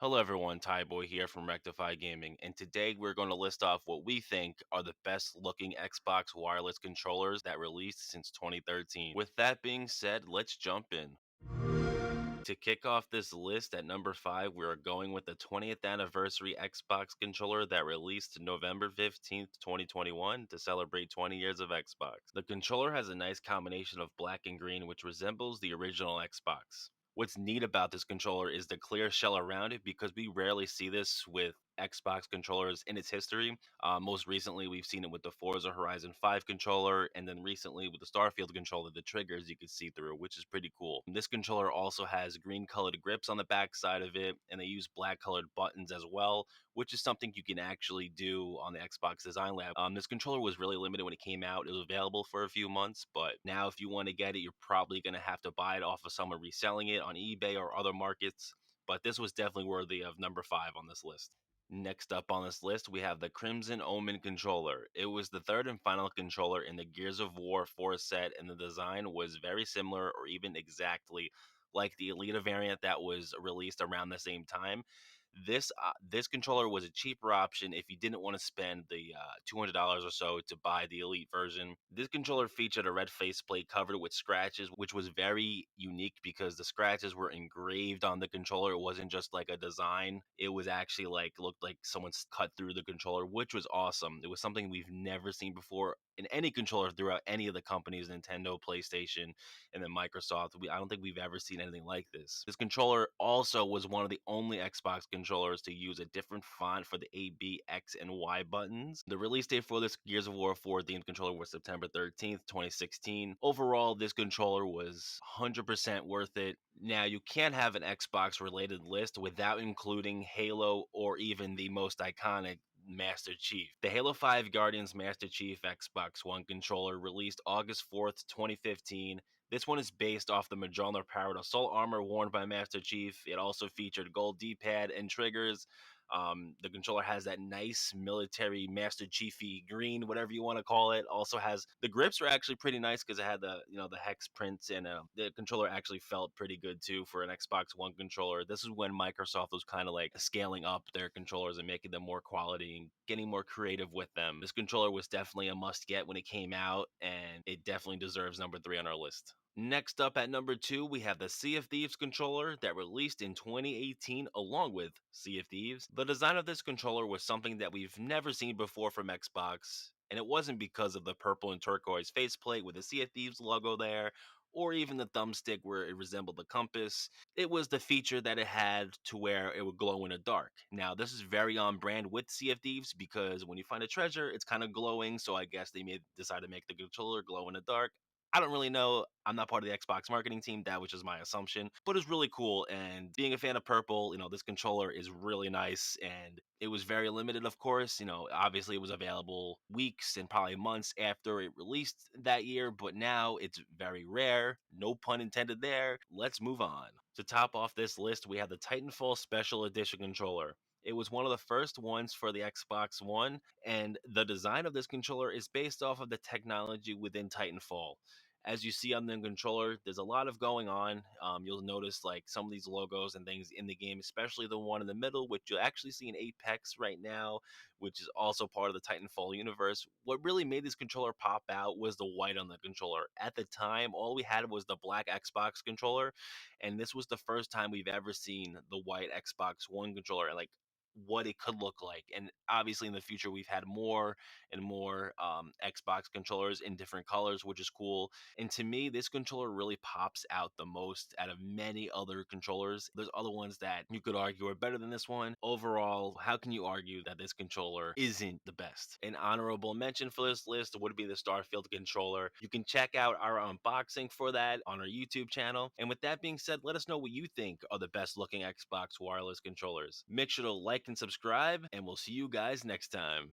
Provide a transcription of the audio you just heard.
Hello everyone, Ty Boy here from Rectify Gaming, and today we're going to list off what we think are the best looking Xbox wireless controllers that released since 2013. With that being said, let's jump in. To kick off this list at number 5, we are going with the 20th anniversary Xbox controller that released November 15th, 2021 to celebrate 20 years of Xbox. The controller has a nice combination of black and green, which resembles the original Xbox. What's neat about this controller is the clear shell around it because we rarely see this with Xbox controllers in its history. Most recently, we've seen it with the Forza Horizon 5 controller, and then recently with the Starfield controller, the triggers you can see through, which is pretty cool. This controller also has green colored grips on the back side of it, and they use black colored buttons as well, which is something you can actually do on the Xbox Design Lab. This controller was really limited when it came out. It was available for a few months, but now if you want to get it, you're probably going to have to buy it off of someone reselling it on eBay or other markets. But this was definitely worthy of number 5 on this list. Next up on this list, we have the Crimson Omen controller. It was the third and final controller in the Gears of War 4 set, and the design was very similar or even exactly like the Elite variant that was released around the same time. This controller was a cheaper option if you didn't want to spend the $200 or so to buy the Elite version. This controller featured a red faceplate covered with scratches, which was very unique because the scratches were engraved on the controller. It wasn't just like a design; it was actually like looked like someone's cut through the controller, which was awesome. It was something we've never seen before in any controller throughout any of the companies, Nintendo, PlayStation, and then Microsoft. I don't think we've ever seen anything like this. This controller also was one of the only Xbox controllers to use a different font for the A, B, X, and Y buttons. The release date for this Gears of War 4 themed controller was September 13th, 2016. Overall, this controller was 100% worth it. Now, you can't have an Xbox related list without including Halo or even the most iconic Master Chief. The Halo 5 Guardians Master Chief Xbox One controller released August 4th, 2015. This one is based off the Mjolnir powered assault armor worn by Master Chief. It also featured gold D pad and triggers. The controller has that nice military Master Chiefy green, whatever you want to call it. Also has the grips are actually pretty nice because it had the hex prints, and the controller actually felt pretty good too for an Xbox One controller. This is when Microsoft was kind of like scaling up their controllers and making them more quality and getting more creative with them. This controller was definitely a must get when it came out, and it definitely deserves number 3 on our list. Next up at number 2, we have the Sea of Thieves controller that released in 2018 along with Sea of Thieves. The design of this controller was something that we've never seen before from Xbox, and it wasn't because of the purple and turquoise faceplate with the Sea of Thieves logo there, or even the thumbstick where it resembled the compass. It was the feature that it had to where it would glow in the dark. Now, this is very on brand with Sea of Thieves because when you find a treasure, it's kind of glowing, so I guess they may decide to make the controller glow in the dark. I don't really know. I'm not part of the Xbox marketing team. That was just my assumption, but it's really cool. And being a fan of purple, this controller is really nice. And it was very limited, of course. Obviously it was available weeks and probably months after it released that year, but now it's very rare. No pun intended there. Let's move on. To top off this list, we have the Titanfall Special Edition controller. It was one of the first ones for the Xbox One, and the design of this controller is based off of the technology within Titanfall. As you see on the controller, there's a lot of going on. You'll notice like some of these logos and things in the game, especially the one in the middle, which you'll actually see in Apex right now, which is also part of the Titanfall universe. What really made this controller pop out was the white on the controller. At the time, all we had was the black Xbox controller, and this was the first time we've ever seen the white Xbox One controller, and like what it could look like. And obviously in the future we've had more and more Xbox controllers in different colors, which is cool. And to me, this controller really pops out the most out of many other controllers. There's other ones that you could argue are better than this one. Overall, how can you argue that this controller isn't the best? An honorable mention for this list would be the Starfield controller. You can check out our unboxing for that on our YouTube channel. And with that being said, let us know what you think are the best looking Xbox wireless controllers. Make sure to like and subscribe, and we'll see you guys next time.